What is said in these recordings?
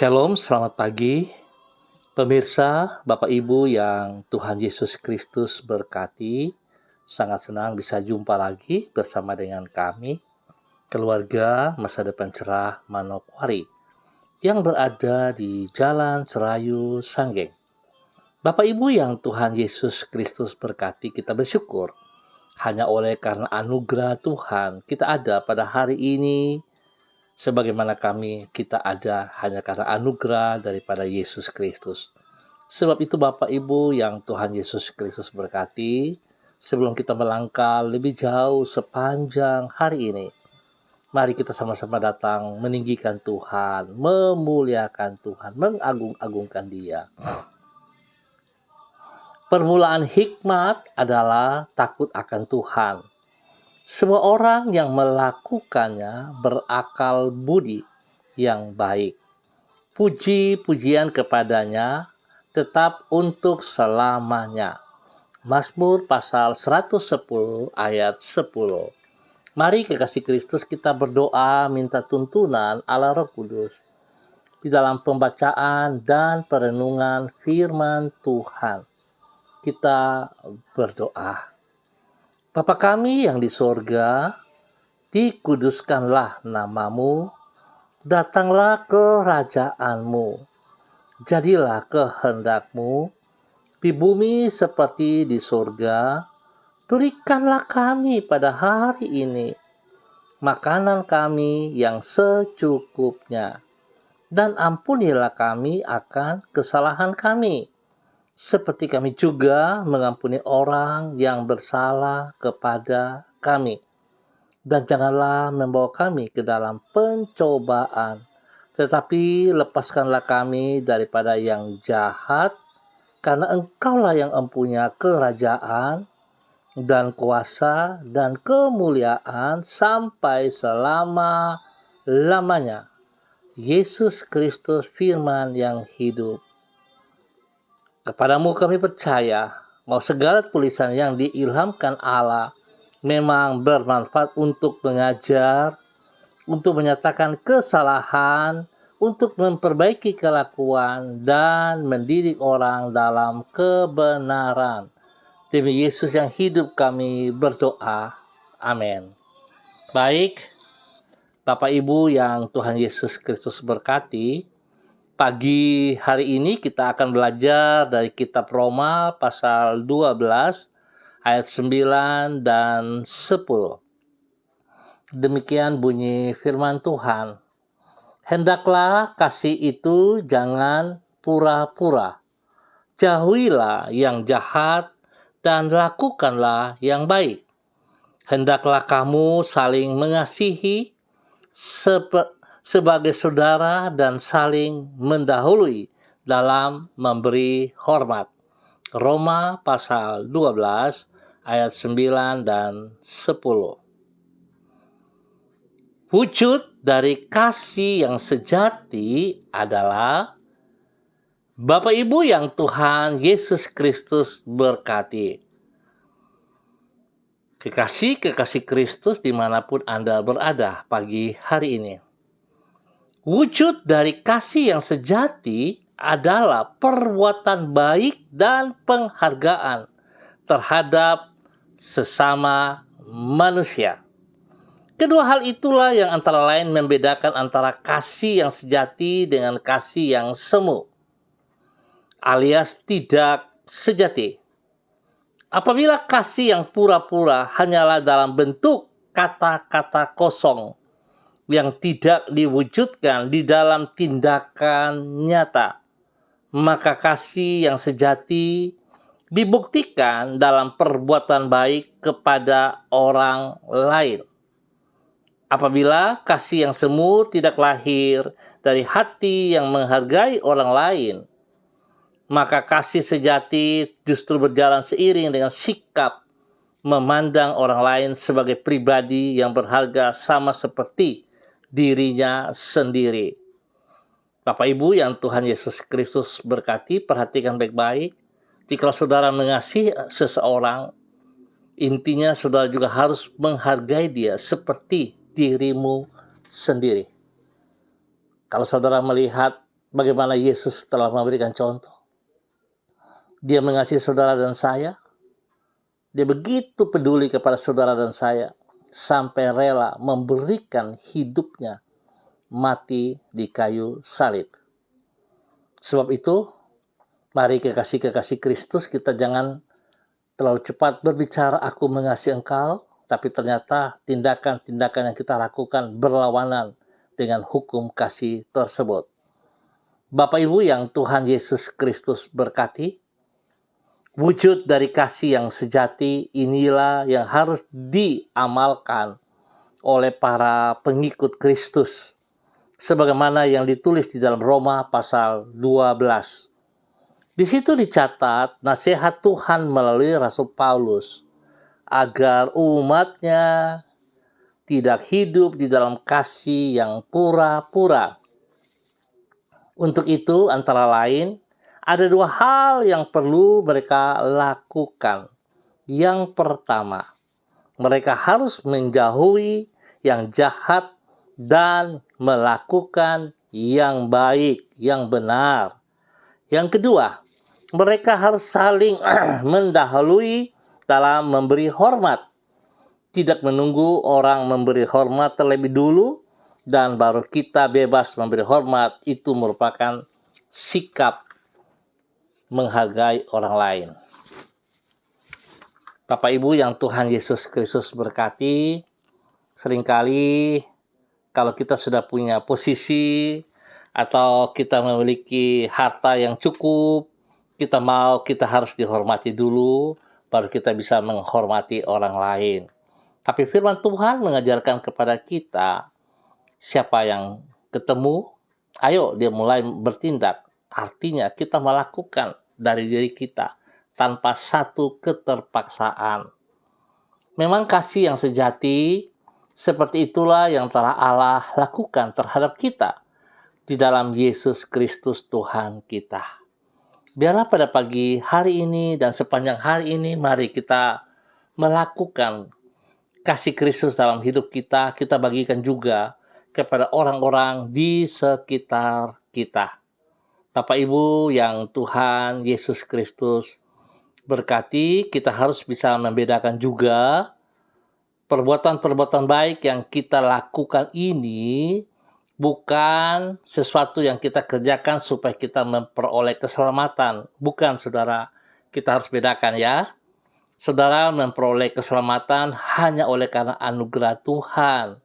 Shalom, selamat pagi. Pemirsa, Bapak Ibu yang Tuhan Yesus Kristus berkati, sangat senang bisa jumpa lagi bersama dengan kami, keluarga Masa Depan Cerah Manokwari, yang berada di Jalan Serayu Sanggeng. Bapak Ibu yang Tuhan Yesus Kristus berkati, kita bersyukur hanya oleh karena anugerah Tuhan kita ada pada hari ini. Sebagaimana kita ada hanya karena anugerah daripada Yesus Kristus. Sebab itu Bapak Ibu yang Tuhan Yesus Kristus berkati, sebelum kita melangkah lebih jauh sepanjang hari ini, mari kita sama-sama datang meninggikan Tuhan, memuliakan Tuhan, mengagung-agungkan Dia. Permulaan hikmat adalah takut akan Tuhan. Semua orang yang melakukannya berakal budi yang baik. Puji-pujian kepadanya tetap untuk selamanya. Mazmur pasal 110 ayat 10. Mari kekasih Kristus kita berdoa minta tuntunan Allah Roh Kudus di dalam pembacaan dan perenungan firman Tuhan. Kita berdoa. Bapa kami yang di sorga, dikuduskanlah namamu, datanglah kerajaanmu, jadilah kehendakmu, di bumi seperti di sorga. Berikanlah kami pada hari ini makanan kami yang secukupnya, dan ampunilah kami akan kesalahan kami, seperti kami juga mengampuni orang yang bersalah kepada kami. Dan janganlah membawa kami ke dalam pencobaan, tetapi lepaskanlah kami daripada yang jahat, karena Engkaulah yang empunya kerajaan dan kuasa dan kemuliaan sampai selama-lamanya. Yesus Kristus firman yang hidup. Kepadamu kami percaya bahwa segala tulisan yang diilhamkan Allah memang bermanfaat untuk mengajar, untuk menyatakan kesalahan, untuk memperbaiki kelakuan, dan mendidik orang dalam kebenaran. Demi Yesus yang hidup kami berdoa. Amin. Baik, Bapak Ibu yang Tuhan Yesus Kristus berkati, pagi hari ini kita akan belajar dari kitab Roma pasal 12 ayat 9 dan 10. Demikian bunyi firman Tuhan. Hendaklah kasih itu jangan pura-pura. Jauhilah yang jahat dan lakukanlah yang baik. Hendaklah kamu saling mengasihi sebagai saudara dan saling mendahului dalam memberi hormat. Roma pasal 12 ayat 9 dan 10. Wujud dari kasih yang sejati adalah Bapak Ibu yang Tuhan Yesus Kristus berkati. Kekasih Kristus dimanapun Anda berada pagi hari ini. Wujud dari kasih yang sejati adalah perbuatan baik dan penghargaan terhadap sesama manusia. Kedua hal itulah yang antara lain membedakan antara kasih yang sejati dengan kasih yang semu, alias tidak sejati. Apabila kasih yang pura-pura hanyalah dalam bentuk kata-kata kosong yang tidak diwujudkan di dalam tindakan nyata, maka kasih yang sejati dibuktikan dalam perbuatan baik kepada orang lain. Apabila kasih yang semu tidak lahir dari hati yang menghargai orang lain, maka kasih sejati justru berjalan seiring dengan sikap memandang orang lain sebagai pribadi yang berharga sama seperti dirinya sendiri. Bapak Ibu yang Tuhan Yesus Kristus berkati, perhatikan baik-baik. Jika saudara mengasihi seseorang, intinya saudara juga harus menghargai dia seperti dirimu sendiri. Kalau saudara melihat bagaimana Yesus telah memberikan contoh. Dia mengasihi saudara dan saya. Dia begitu peduli kepada saudara dan saya, sampai rela memberikan hidupnya mati di kayu salib. Sebab itu, mari kekasih-kekasih Kristus, kita jangan terlalu cepat berbicara aku mengasihi engkau, tapi ternyata tindakan-tindakan yang kita lakukan berlawanan dengan hukum kasih tersebut. Bapak Ibu yang Tuhan Yesus Kristus berkati, wujud dari kasih yang sejati inilah yang harus diamalkan oleh para pengikut Kristus, sebagaimana yang ditulis di dalam Roma pasal 12. Di situ dicatat nasihat Tuhan melalui Rasul Paulus agar umatnya tidak hidup di dalam kasih yang pura-pura. Untuk itu antara lain ada dua hal yang perlu mereka lakukan. Yang pertama, mereka harus menjauhi yang jahat dan melakukan yang baik, yang benar. Yang kedua, mereka harus saling mendahului dalam memberi hormat. Tidak menunggu orang memberi hormat terlebih dulu, dan baru kita bebas memberi hormat. Itu merupakan sikap menghargai orang lain. Bapak Ibu yang Tuhan Yesus Kristus berkati, seringkali kalau kita sudah punya posisi atau kita memiliki harta yang cukup, kita harus dihormati dulu, baru kita bisa menghormati orang lain. Tapi firman Tuhan mengajarkan kepada kita, siapa yang ketemu, ayo dia mulai bertindak. Artinya kita melakukan dari diri kita tanpa satu keterpaksaan. Memang kasih yang sejati seperti itulah yang telah Allah lakukan terhadap kita di dalam Yesus Kristus Tuhan kita. Biarlah pada pagi hari ini dan sepanjang hari ini mari kita melakukan kasih Kristus dalam hidup kita. Kita bagikan juga kepada orang-orang di sekitar kita. Bapak Ibu yang Tuhan Yesus Kristus berkati, kita harus bisa membedakan juga perbuatan-perbuatan baik yang kita lakukan ini bukan sesuatu yang kita kerjakan supaya kita memperoleh keselamatan. Bukan, saudara. Kita harus bedakan ya. Saudara memperoleh keselamatan hanya oleh karena anugerah Tuhan.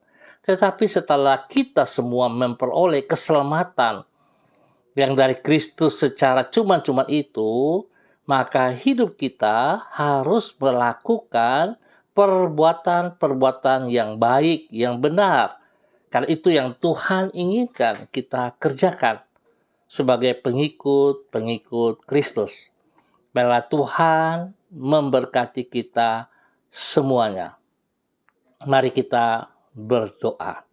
Tetapi setelah kita semua memperoleh keselamatan yang dari Kristus secara cuma-cuma itu, maka hidup kita harus melakukan perbuatan-perbuatan yang baik, yang benar. Karena itu yang Tuhan inginkan kita kerjakan sebagai pengikut-pengikut Kristus. Biarlah Tuhan memberkati kita semuanya. Mari kita berdoa.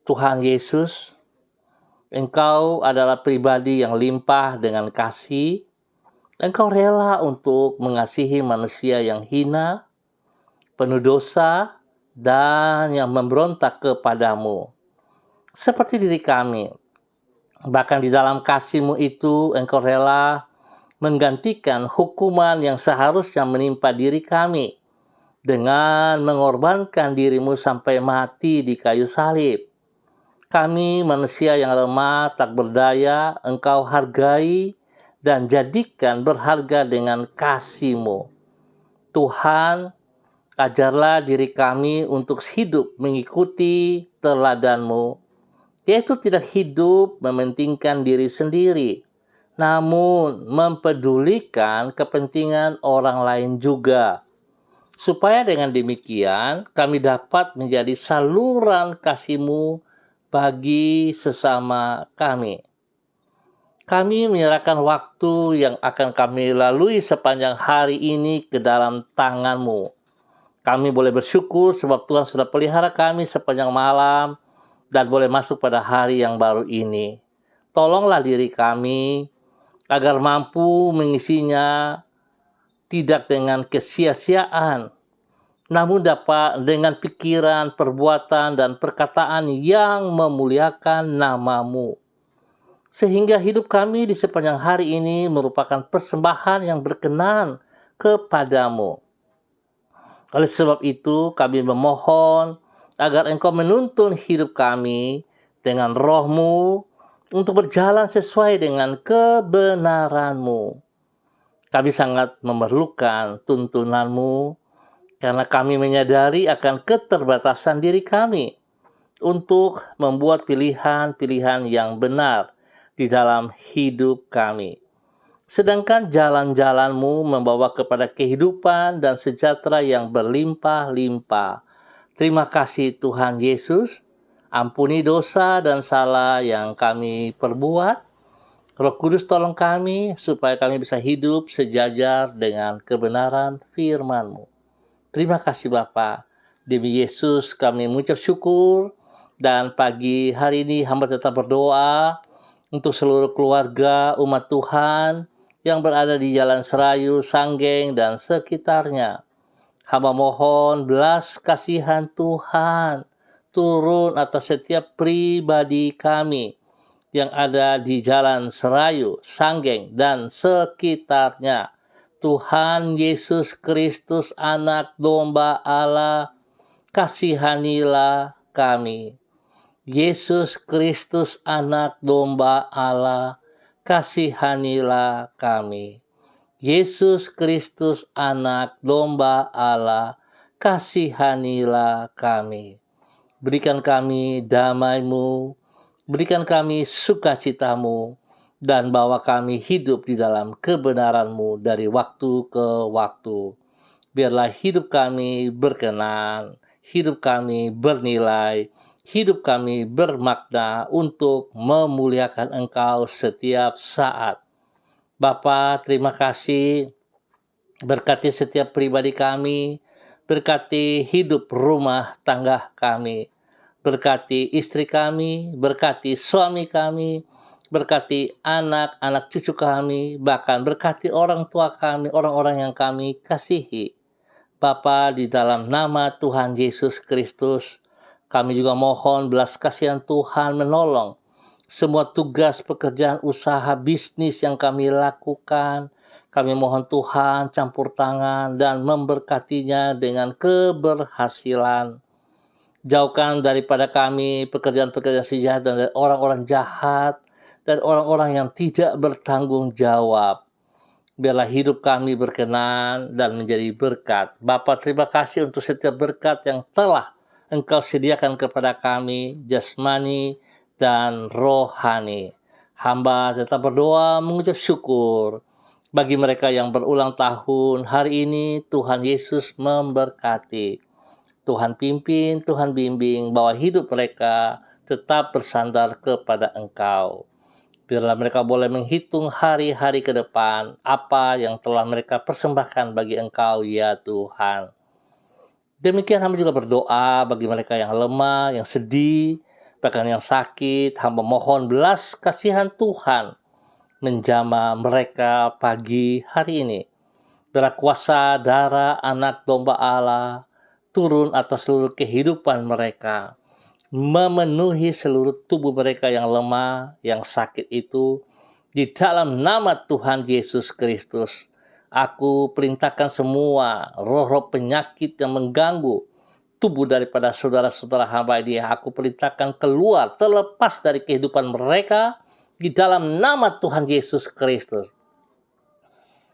Tuhan Yesus, Engkau adalah pribadi yang limpah dengan kasih. Engkau rela untuk mengasihi manusia yang hina, penuh dosa, dan yang memberontak kepadamu. Seperti diri kami. Bahkan di dalam kasih-Mu itu, Engkau rela menggantikan hukuman yang seharusnya menimpa diri kami dengan mengorbankan diri-Mu sampai mati di kayu salib. Kami manusia yang lemah, tak berdaya, Engkau hargai dan jadikan berharga dengan kasih-Mu. Tuhan, ajarlah diri kami untuk hidup mengikuti teladan-Mu, yaitu tidak hidup mementingkan diri sendiri, namun mempedulikan kepentingan orang lain juga. Supaya dengan demikian kami dapat menjadi saluran kasih-Mu bagi sesama kami. Kami menyerahkan waktu yang akan kami lalui sepanjang hari ini ke dalam tangan-Mu. Kami boleh bersyukur sebab Tuhan sudah pelihara kami sepanjang malam dan boleh masuk pada hari yang baru ini. Tolonglah diri kami agar mampu mengisinya tidak dengan kesia-siaan, namun dapat dengan pikiran, perbuatan, dan perkataan yang memuliakan nama-Mu. sehingga hidup kami di sepanjang hari ini merupakan persembahan yang berkenan kepadamu. Oleh sebab itu, kami memohon agar Engkau menuntun hidup kami dengan roh-Mu untuk berjalan sesuai dengan kebenaran-Mu. Kami sangat memerlukan tuntunan-Mu karena kami menyadari akan keterbatasan diri kami untuk membuat pilihan-pilihan yang benar di dalam hidup kami. Sedangkan jalan-jalan-Mu membawa kepada kehidupan dan sejahtera yang berlimpah-limpah. Terima kasih Tuhan Yesus. Ampuni dosa dan salah yang kami perbuat. Roh Kudus tolong kami supaya kami bisa hidup sejajar dengan kebenaran firman-Mu. Terima kasih Bapa. Demi Yesus kami mengucap syukur. Dan pagi hari ini hamba tetap berdoa untuk seluruh keluarga umat Tuhan yang berada di Jalan Serayu, Sanggeng, dan sekitarnya. Hamba mohon belas kasihan Tuhan turun atas setiap pribadi kami yang ada di Jalan Serayu, Sanggeng, dan sekitarnya. Tuhan Yesus Kristus, Anak Domba Allah, kasihanilah kami. Yesus Kristus, Anak Domba Allah, kasihanilah kami. Yesus Kristus, Anak Domba Allah, kasihanilah kami. Berikan kami damai-Mu, berikan kami sukacita-Mu, dan bawa kami hidup di dalam kebenaran-Mu dari waktu ke waktu. Biarlah hidup kami berkenan, hidup kami bernilai, hidup kami bermakna untuk memuliakan Engkau setiap saat. Bapa, terima kasih. Berkati setiap pribadi kami, berkati hidup rumah tangga kami, berkati istri kami, berkati suami kami, berkati anak-anak cucu kami, bahkan berkati orang tua kami, orang-orang yang kami kasihi. Bapa, di dalam nama Tuhan Yesus Kristus, kami juga mohon belas kasihan Tuhan menolong semua tugas pekerjaan usaha bisnis yang kami lakukan. Kami mohon Tuhan campur tangan dan memberkatinya dengan keberhasilan. Jauhkan daripada kami pekerjaan-pekerjaan sejahat dan dari orang-orang jahat dan orang-orang yang tidak bertanggung jawab. Biarlah hidup kami berkenan dan menjadi berkat. Bapa, terima kasih untuk setiap berkat yang telah Engkau sediakan kepada kami, jasmani dan rohani. Hamba tetap berdoa mengucap syukur bagi mereka yang berulang tahun hari ini. Tuhan Yesus memberkati. Tuhan pimpin, Tuhan bimbing, bahwa hidup mereka tetap bersandar kepada Engkau. Biarlah mereka boleh menghitung hari-hari ke depan apa yang telah mereka persembahkan bagi Engkau, ya Tuhan. Demikian hamba juga berdoa bagi mereka yang lemah, yang sedih, bahkan yang sakit. Hamba mohon belas kasihan Tuhan menjamah mereka pagi hari ini. Biarlah kuasa darah Anak Domba Allah turun atas seluruh kehidupan mereka, memenuhi seluruh tubuh mereka yang lemah, yang sakit itu. Di dalam nama Tuhan Yesus Kristus, aku perintahkan semua roh-roh penyakit yang mengganggu tubuh daripada saudara-saudara hamba ini. Aku perintahkan keluar, terlepas dari kehidupan mereka di dalam nama Tuhan Yesus Kristus.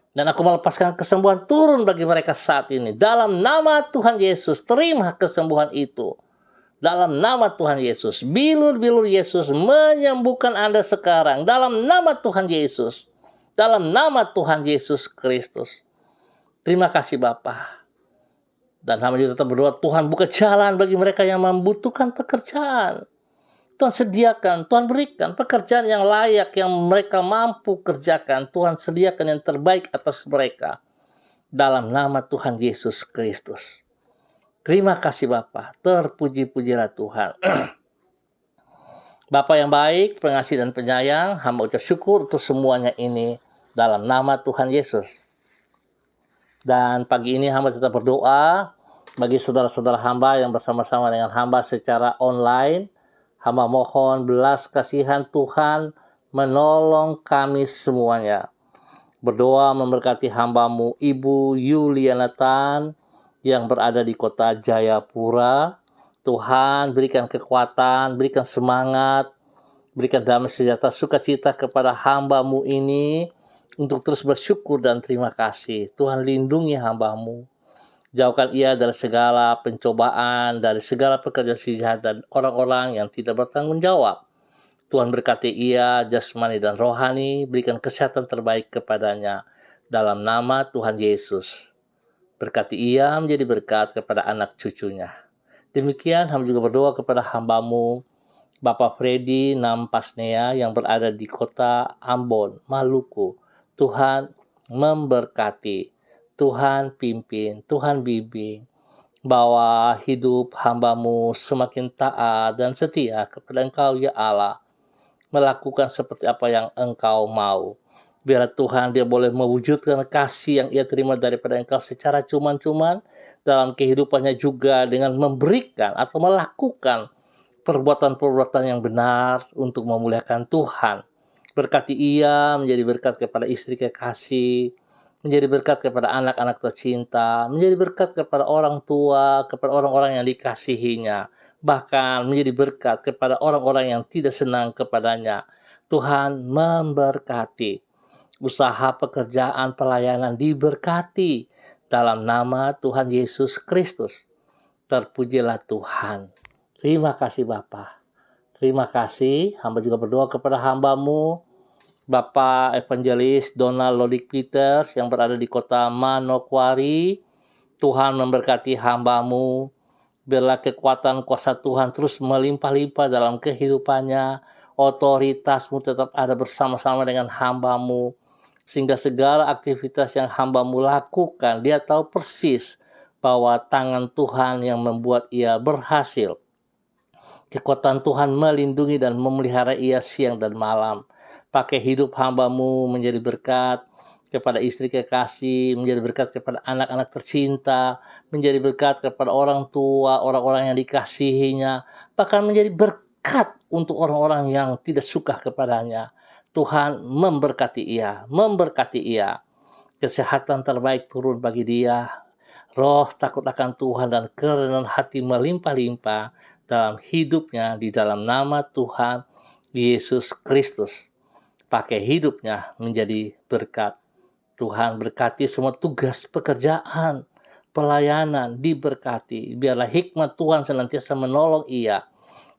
Dan aku melepaskan kesembuhan turun bagi mereka saat ini. Dalam nama Tuhan Yesus, terima kesembuhan itu. Dalam nama Tuhan Yesus, bilur-bilur Yesus menyembuhkan Anda sekarang. Dalam nama Tuhan Yesus. Dalam nama Tuhan Yesus Kristus. Terima kasih Bapa. Dan hamba juga tetap berdoa, Tuhan buka jalan bagi mereka yang membutuhkan pekerjaan. Tuhan sediakan, Tuhan berikan pekerjaan yang layak, yang mereka mampu kerjakan. Tuhan sediakan yang terbaik atas mereka. Dalam nama Tuhan Yesus Kristus. Terima kasih Bapa, terpuji-pujilah Tuhan. Bapa yang baik, pengasih dan penyayang, hamba ucap syukur untuk semuanya ini dalam nama Tuhan Yesus. Dan pagi ini hamba tetap berdoa bagi saudara-saudara hamba yang bersama-sama dengan hamba secara online. Hamba mohon belas kasihan Tuhan menolong kami semuanya. Berdoa memberkati hamba-Mu Ibu Yuliana Tan yang berada di kota Jayapura. Tuhan berikan kekuatan, berikan semangat, berikan damai sejahtera sukacita kepada hamba-Mu ini untuk terus bersyukur dan terima kasih. Tuhan lindungi hamba-Mu. Jauhkan ia dari segala pencobaan, dari segala pekerjaan jahat dan orang-orang yang tidak bertanggung jawab. Tuhan berkati ia jasmani dan rohani, berikan kesehatan terbaik kepadanya. Dalam nama Tuhan Yesus. Berkati ia menjadi berkat kepada anak cucunya. Demikian hamba juga berdoa kepada hamba-Mu, Bapak Freddy Nampasnea yang berada di kota Ambon, Maluku. Tuhan memberkati, Tuhan pimpin, Tuhan bimbing, bahwa hidup hamba-Mu semakin taat dan setia kepada Engkau ya Allah, melakukan seperti apa yang Engkau mau. Biar Tuhan dia boleh mewujudkan kasih yang ia terima daripada Engkau secara cuman-cuman dalam kehidupannya juga dengan memberikan atau melakukan perbuatan-perbuatan yang benar untuk memuliakan Tuhan. Berkati ia menjadi berkat kepada istri kekasih, menjadi berkat kepada anak-anak tercinta, menjadi berkat kepada orang tua, kepada orang-orang yang dikasihinya, bahkan menjadi berkat kepada orang-orang yang tidak senang kepadanya. Tuhan memberkati. Usaha pekerjaan pelayanan diberkati dalam nama Tuhan Yesus Kristus. Terpujilah Tuhan. Terima kasih Bapa. Terima kasih. Hamba juga berdoa kepada hamba-Mu, Bapak Evangelis Donald Lodik Peters yang berada di kota Manokwari. Tuhan memberkati hamba-Mu. Biarlah kekuatan kuasa Tuhan terus melimpah-limpah dalam kehidupannya. Otoritas-Mu tetap ada bersama-sama dengan hamba-Mu. Sehingga segala aktivitas yang hamba-Mu lakukan, dia tahu persis bahwa tangan Tuhan yang membuat ia berhasil. Kekuatan Tuhan melindungi dan memelihara ia siang dan malam. Pakai hidup hamba-Mu menjadi berkat kepada istri kekasih, menjadi berkat kepada anak-anak tercinta, menjadi berkat kepada orang tua, orang-orang yang dikasihinya, bahkan menjadi berkat untuk orang-orang yang tidak suka kepadanya. Tuhan memberkati ia. Kesehatan terbaik turun bagi dia. Roh takut akan Tuhan dan kerendahan hati melimpah-limpah dalam hidupnya di dalam nama Tuhan Yesus Kristus. Pakai hidupnya menjadi berkat. Tuhan berkati semua tugas pekerjaan, pelayanan diberkati. Biarlah hikmat Tuhan senantiasa menolong ia.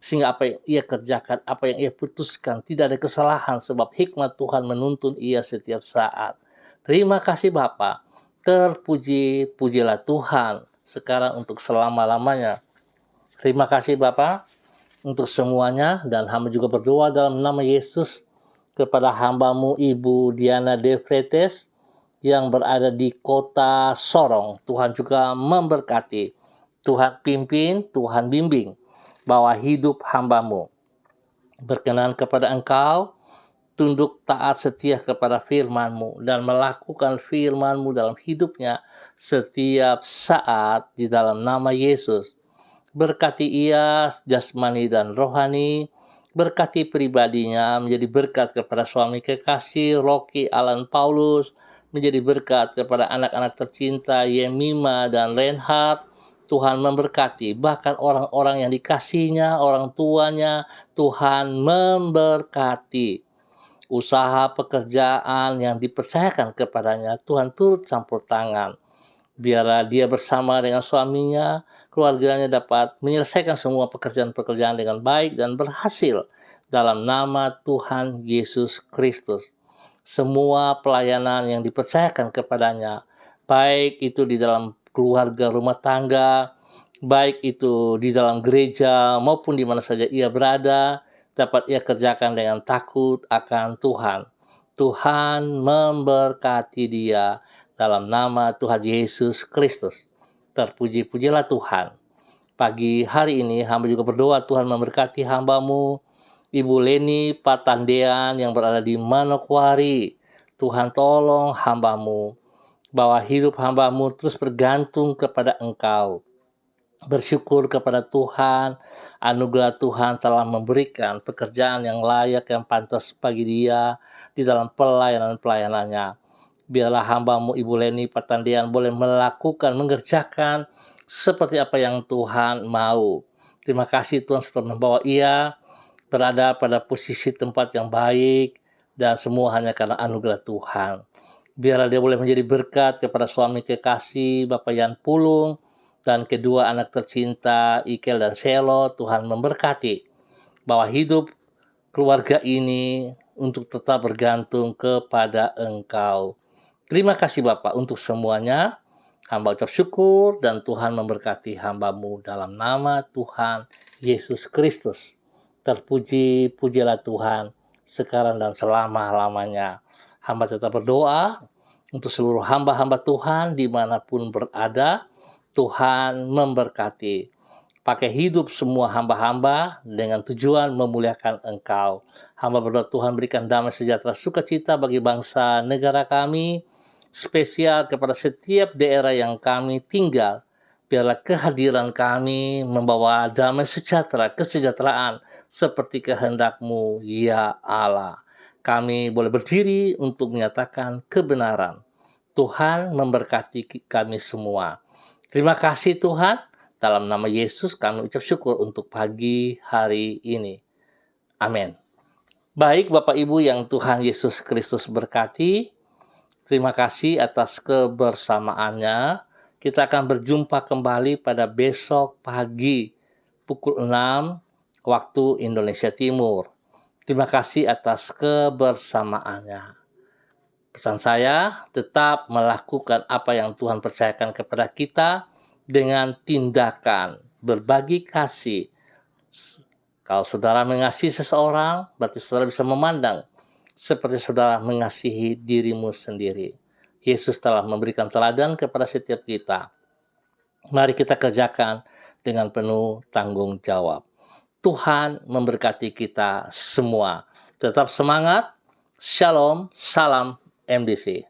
Sehingga apa yang ia kerjakan, apa yang ia putuskan, tidak ada kesalahan sebab hikmat Tuhan menuntun ia setiap saat. Terima kasih Bapa. Terpuji-pujilah Tuhan sekarang untuk selama-lamanya. Terima kasih Bapa untuk semuanya, dan hamba juga berdoa dalam nama Yesus kepada hamba-Mu Ibu Diana De Fretes yang berada di kota Sorong. Tuhan juga memberkati. Tuhan pimpin, Tuhan bimbing bahwa hidup hamba-Mu berkenan kepada Engkau, tunduk taat setia kepada firman-Mu dan melakukan firman-Mu dalam hidupnya setiap saat di dalam nama Yesus. Berkati ia jasmani dan rohani, berkati pribadinya menjadi berkat kepada suami kekasih Rocky Alan Paulus, menjadi berkat kepada anak-anak tercinta Yemima dan Reinhard. Tuhan memberkati bahkan orang-orang yang dikasihnya, orang tuanya. Tuhan memberkati usaha pekerjaan yang dipercayakan kepadanya. Tuhan turut campur tangan. Biarlah dia bersama dengan suaminya, keluarganya dapat menyelesaikan semua pekerjaan-pekerjaan dengan baik dan berhasil dalam nama Tuhan Yesus Kristus. Semua pelayanan yang dipercayakan kepadanya, baik itu di dalam keluarga rumah tangga, baik itu di dalam gereja maupun di mana saja ia berada, dapat ia kerjakan dengan takut akan Tuhan. Tuhan memberkati dia dalam nama Tuhan Yesus Kristus. Terpuji-pujilah Tuhan. Pagi hari ini hamba juga berdoa Tuhan memberkati hamba-Mu Ibu Leni Patandean yang berada di Manokwari. Tuhan tolong hamba-Mu, bahwa hidup hamba-Mu terus bergantung kepada Engkau. Bersyukur kepada Tuhan Anugerah Tuhan telah memberikan pekerjaan yang layak, yang pantas bagi dia di dalam pelayanan-pelayanannya. Biarlah hamba-Mu Ibu Leni Patandian boleh melakukan, mengerjakan seperti apa yang Tuhan mau. Terima kasih Tuhan sudah membawa ia berada pada posisi tempat yang baik, dan semua hanya karena anugerah Tuhan. Biarlah dia boleh menjadi berkat kepada suami kekasih Bapak Yan Pulung, dan kedua anak tercinta Ikel dan Selo. Tuhan memberkati bahwa hidup keluarga ini untuk tetap bergantung kepada Engkau. Terima kasih Bapak untuk semuanya. Hamba ucap syukur dan Tuhan memberkati hamba-Mu dalam nama Tuhan Yesus Kristus. Terpuji, pujilah Tuhan sekarang dan selama-lamanya. Hamba tetap berdoa untuk seluruh hamba-hamba Tuhan dimanapun berada. Tuhan memberkati. Pakai hidup semua hamba-hamba dengan tujuan memuliakan Engkau. Hamba berdoa Tuhan berikan damai sejahtera sukacita bagi bangsa negara kami, spesial kepada setiap daerah yang kami tinggal. Biarlah kehadiran kami membawa damai sejahtera, kesejahteraan seperti kehendak-Mu, ya Allah. Kami boleh berdiri untuk menyatakan kebenaran. Tuhan memberkati kami semua. Terima kasih Tuhan. Dalam nama Yesus kami ucap syukur untuk pagi hari ini. Amin. Baik Bapak Ibu yang Tuhan Yesus Kristus berkati. Terima kasih atas kebersamaannya. Kita akan berjumpa kembali pada besok pagi pukul 6 waktu Indonesia Timur. Terima kasih atas kebersamaannya. Pesan saya, tetap melakukan apa yang Tuhan percayakan kepada kita dengan tindakan berbagi kasih. Kalau saudara mengasihi seseorang, berarti saudara bisa memandang seperti saudara mengasihi dirimu sendiri. Yesus telah memberikan teladan kepada setiap kita. Mari kita kerjakan dengan penuh tanggung jawab. Tuhan memberkati kita semua. Tetap semangat. Shalom, salam MDC.